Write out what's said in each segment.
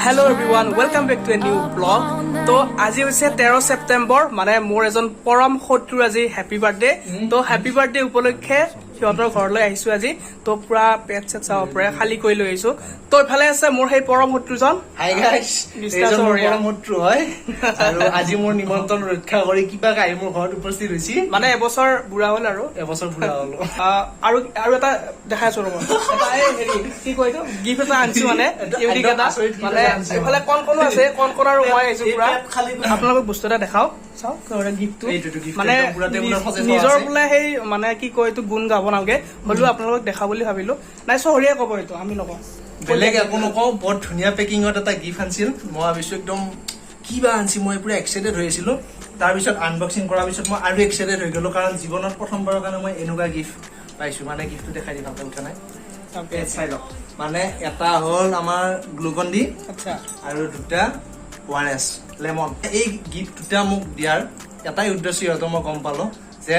Hello everyone, welcome back to a new vlog. তো আজি হৈছে 13 সেপ্টেম্বৰ মানে মোৰ এজন পৰম শত্ৰুৰ আজি হ্যাপি বাৰ্থডে তো হ্যাপি বাৰ্থডে উপলক্ষে সিহঁতৰ ঘৰলৈ আহিছো আজি তো পুৰা পেট চেট চাব পৰা খালি কৰি লৈ আহিছো তো ইফালে আছে মোৰ সেই পৰম শত্ৰুজন হাই গাইস এজন পৰম শত্ৰু হয় আৰু আজি মোৰ নিমন্ত্ৰণ ৰক্ষা কৰি কিবা কাই মোৰ ঘৰত উপস্থিত হৈছি মানে এবছৰ বুঢ়া হ'ল আৰু এবছৰ বুঢ়া হ'ল আৰু এটা দেখাইছো ৰব এটা হেৰি কি কয় তো গিফট এটা আনছো মানে ইউনিক এটা মানে ইফালে কোন আছে কোন আৰু মই আহিছো পুৰা আপোনালোকক বস্তু এটা দেখাও চাও কোৰে গিফটটো মানে নিজৰ বোলে সেই মানে কি কয় এইটো গুণ গাব নাগে হলো আপোনালোকক দেখা বুলি ভাবিলো নাই চহৰিয়া কব এইটো আমি নকওঁ বেলেগ একো নকওঁ বহুত ধুনীয়া পেকিংত এটা গিফট আনছিল মই ভাবিছো একদম কিবা আনছি মই পুৰা এক্সাইটেড হৈ আছিলো তাৰ পিছত আনবক্সিং কৰাৰ পিছত মই আৰু এক্সাইটেড হৈ গলো কাৰণ জীৱনত প্ৰথমবাৰৰ কাৰণে মই এনেকুৱা গিফট পাইছো মানে গিফটটো দেখাই দিম আপোনাক উঠা নাই চাই লওক মানে এটা হ'ল আমাৰ গ্লুকন-ডি আচ্ছা আৰু দুটা ওয়াৰেছ লেমন এই গিফট দুটা মোক দিয়াৰ এটাই উদ্দেশ্য হয়তো মই গম পালো যে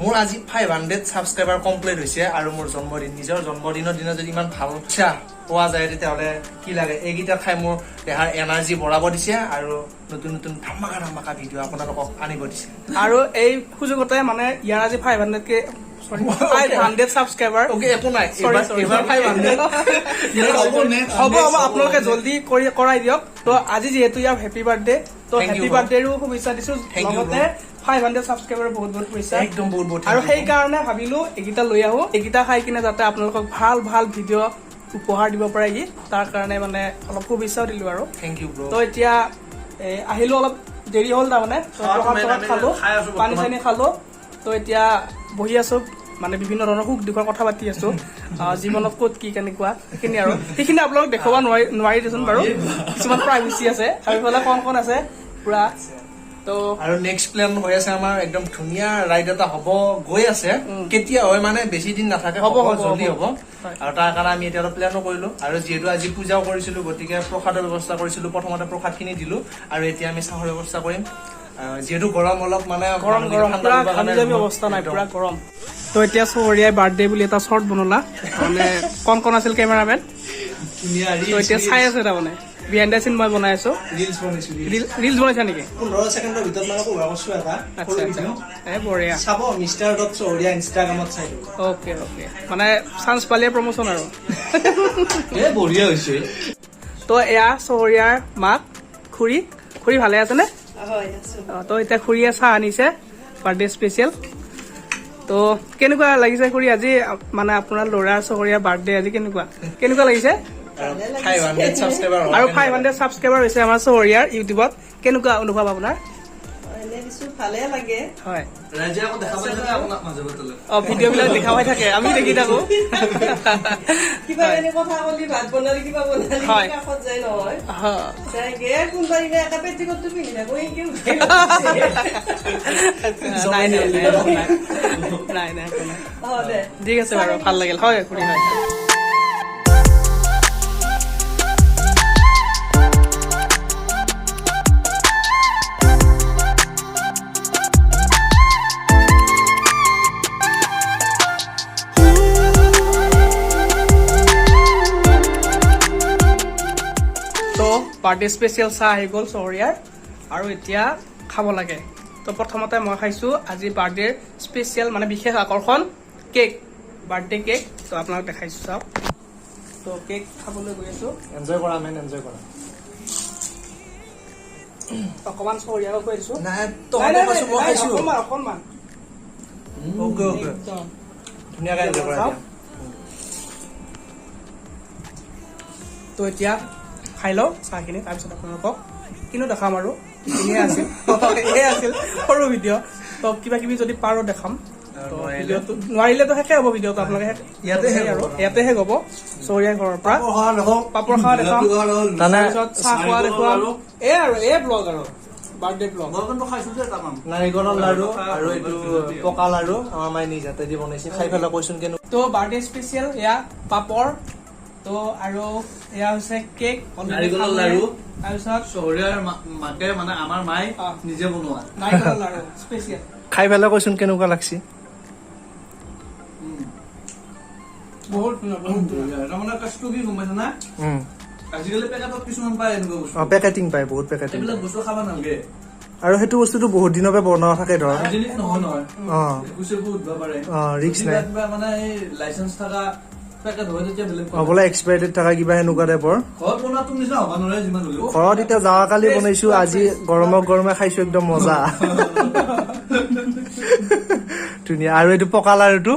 মোৰ আজি 500 সাবস্ক্ৰাইবাৰ কমপ্লিট হৈছে আৰু মোৰ জন্মদিন নিজৰ জন্মদিনৰ দিনা যদি ইমান ভাল ইচ্ছা পোৱা যায় তেতিয়াহ'লে কি লাগে এইকেইটা খাই মোৰ দেহাৰ এনাৰ্জি বঢ়াব দিছে আৰু নতুন নতুন ধামাকা ভিডিঅ' আপোনালোকক আনিব দিছে আৰু এই সুযোগতে মানে ইয়াৰ আজি 500 কে 500 সাবস্ক্ৰাইবাৰ ওকে একো নাই এবাৰ 500 হ'ব আপোনালোকে জলদি কৰাই দিয়ক তো আজি যেহেতু ইয়াৰ হ্যাপি বাৰ্থডে তো হ্যাপি বাৰ্থডেৰো শুভেচ্ছা দিছো লগতে 500 সাবস্ক্ৰাইবাৰ বহুত শুভেচ্ছা একদম বহুত আৰু সেই কাৰণে ভাবিলো একিটা লৈ আহো একিটা খাই কিনে যাতে আপোনালোকক ভাল ভিডিঅ' উপহাৰ দিব পাৰে তাৰ কাৰণে মানে অলপ শুভেচ্ছা দিলো আৰু থ্যাংক ইউ ব্ৰো তো এতিয়া আহিলো অলপ দেৰি হ'ল তাৰমানে খালো পানী চানী খালো তো এতিয়া বহি আছো মানে বিভিন্ন ধৰণৰ সুখ দুখৰ কথা পাতি আছো জীৱনত ক'ত কি কেনেকুৱা সেইখিনি আৰু সেইখিনি আপোনালোক দেখুৱাব নোৱাৰি দেচোন বাৰু কিছুমান প্ৰাইভেচি আছে আৰু ইফালে কোন আছে পুৰা তো আৰু নেক্সট প্ল্যান হৈ আছে আমাৰ একদম ধুনীয়া ৰাইড এটা হ'ব গৈ আছে কেতিয়া হয় মানে বেছি দিন নাথাকে হ'ব জলদি হ'ব আৰু তাৰ কাৰণে আমি এতিয়া প্ল্যানো কৰিলো আৰু যিহেতু আজি পূজাও কৰিছিলো গতিকে প্ৰসাদৰ ব্যৱস্থা কৰিছিলো প্ৰথমতে প্ৰসাদখিনি দিলো আৰু এতিয়া আমি চাহৰ ব্যৱস্থা কৰিম যেহেতু গৰম অলপ মানে গৰম পুৰা খালি যাবি অৱস্থা নাই পুৰা গৰম তো এতিয়া চহৰীয়াই বাৰ্থডে বুলি এটা শৰ্ট বনলা মানে কোন আছিল কেমেৰামেন তো এতিয়া চাই আছে তাৰমানে বিহাইণ্ড দ্য চিন মই বনাই আছো ৰিলছ বনাইছা নেকি 15 সেকেন্ডৰ ভিতৰত মানে কোৱা কৈছো এটা আচ্ছা বঢ়িয়া চাব মিষ্টাৰ.চহৰীয়া ইনষ্টাগ্ৰামত চাই ওকে মানে চান্স পালে প্ৰমোচন আৰু বঢ়িয়া হৈছে তো এয়া চহৰীয়াৰ মাক খুৰী ভালে আছে নে তো এতিয়া খুৰীয়ে চাহ আনিছে বাৰ্থডে স্পেচিয়েল তো কেনেকুৱা লাগিছে খুৰী আজি মানে আপোনাৰ ল'ৰাৰ চহৰীয়াৰ বাৰ্থডে আজি কেনেকুৱা লাগিছে আৰু 500 সাবস্ক্ৰাইবাৰ হৈছে আমাৰ চহৰীয়াৰ ইউটিউবত কেনেকুৱা অনুভৱ আপোনাৰ ভালে লাগে হয় ৰাজে আকৌ দেখা পাই থাকে আপোনাক মাজে মাজে ভিডিঅ' বিলাক দেখা পাই থাকে আমি দেখি থাকো কিবা এনে কথা কলি ভাত বনালি কিবা বনালি কাষত যায় নহয় যাই গে কোনবা ইনে এটা পেটিকোটটো পিন্ধি থাকো এইকে নাই ঠিক আছে বাৰু ভাল লাগিল হয় খুৰী হয় বাৰ্থডে স্পেচিয়েল চাহ আহি গ'ল চহৰীয়াৰ আৰু এতিয়া খাব লাগে তো প্ৰথমতে মই খাইছো আজি বাৰ্থডে স্পেচিয়েল মানে বিশেষ আকৰ্ষণ কেক বাৰ্থডে কেক তো আপোনাক দেখাইছো চাওক তো কেক খাবলৈ গৈ আছো এনজয় কৰা এনজয় কৰা অকমান চহৰীয়াক কৈ দিছো নাই মই খাইছো অকণমান ওকে ধুনীয়াকৈ এনজয় কৰা তো এতিয়া খাই লওঁ চাহখিনি তাৰপিছত আপোনালোকক কিনো দেখাম আৰু এয়ে আছিল সৰু ভিডিঅ' তো কিবা কিবি যদি পাৰো দেখাম ভিডিঅ'টো নোৱাৰিলেতো শেষে হ'ব ভিডিঅ'টো আপোনালোকে ইয়াতে শেষ হ'ব চহৰীয়া ঘৰৰ পৰা পাপৰ খোৱা দেখাম তাৰপিছত চাহ খোৱা দেখুৱাম এই ব্লগ আৰু বাৰ্থডে ব্লগ নাৰিকলৰ লাৰু আৰু এইটো পকা লাৰু আমাৰ মায়ে নিজ হাতে দি বনাইছে খাই পেলাই কৈছোন কেনে তো বাৰ্থডে স্পেচিয়েল এয়া পাপৰ তো আৰু এয়া হৈছে কেক নাৰিকলৰ লাৰু তাৰপিছত চহৰীয়াৰ মাকে মানে আমাৰ মায়ে নিজে বনোৱা নাৰিকলৰ লাৰু স্পেচিয়েল খাই পেলাই কৈছোন কেনেকুৱা লাগছি বহুত ধুনীয়া তাৰমানে কাষ্টটো কি গম পাইছা না আজিকালি পেকেটত কিছুমান পায় এনেকুৱা বস্তু পেকেটিং পায়, বহুত পেকেটিং। এইবিলাক বস্তু খাব নালাগে আৰু সেইটো বস্তুটো বহুত দিনৰ পৰা বনোৱা থাকে ধৰ। হাইজেনিক নহয় অ', একোচে উঠব পাৰে ৰিক্স নাই। কিবা মানে এই লাইসেন্স থকা পেকেট হয় তেতিয়া বেলেগ বোলে এক্সপায়াৰ্ডেড থকা কিবা সেনেকুৱা টাইপৰ। ঘৰত বনোৱাটো নিচিনা হ'ব নোৱাৰে যিমান হ'লেও ঘৰত এতিয়া যোৱাকালি বনাইছো, আজি গৰমে খাইছো, একদম মজা। ধুনীয়া। আৰু এইটো পকা লাৰুটো,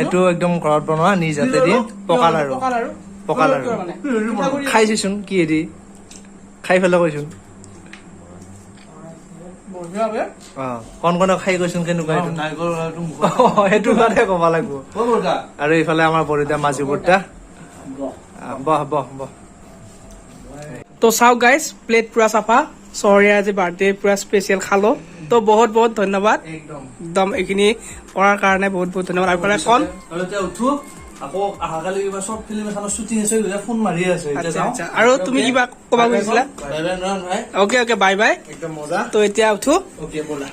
এইটো একদম ঘৰত বনোৱা নিজ হাতে দি পকা লাৰু। পকা লাৰু খাই চাইছোন, কি হেৰি খাই পেলাই কৈছোন। কণ খাই কৈছোন কেনেকুৱা এইটো। নাৰিকল লাৰুটো মুখত সেইটো কাৰণে ক'ব লাগিব। আৰু এইফালে আমাৰ বৰিতা মাজু বৰ্তা। বহ বহ বহ। তো চাওক গাইজ, প্লেট পুৰা চাফা, চহৰীয়া আজি বাৰ্থডে পুৰা স্পেচিয়েল খালো। তো বহুত বহুত ধন্যবাদ, একদম এইখিনি কৰাৰ কাৰণে বহুত বহুত ধন্যবাদ। আৰু কণ আৰু এতিয়া উঠো, আকৌ অহাকালি কিবা শৰ্ট ফিল্ম এখনৰ শ্বুটিং আছে, ফোন মাৰি আছে। আৰু তুমি কিবা ক'ব খুজিছিলা? ভাই অ'কে বাই বাই। একদম মজা। তো এতিয়া উঠো। অ'কে ব'লা।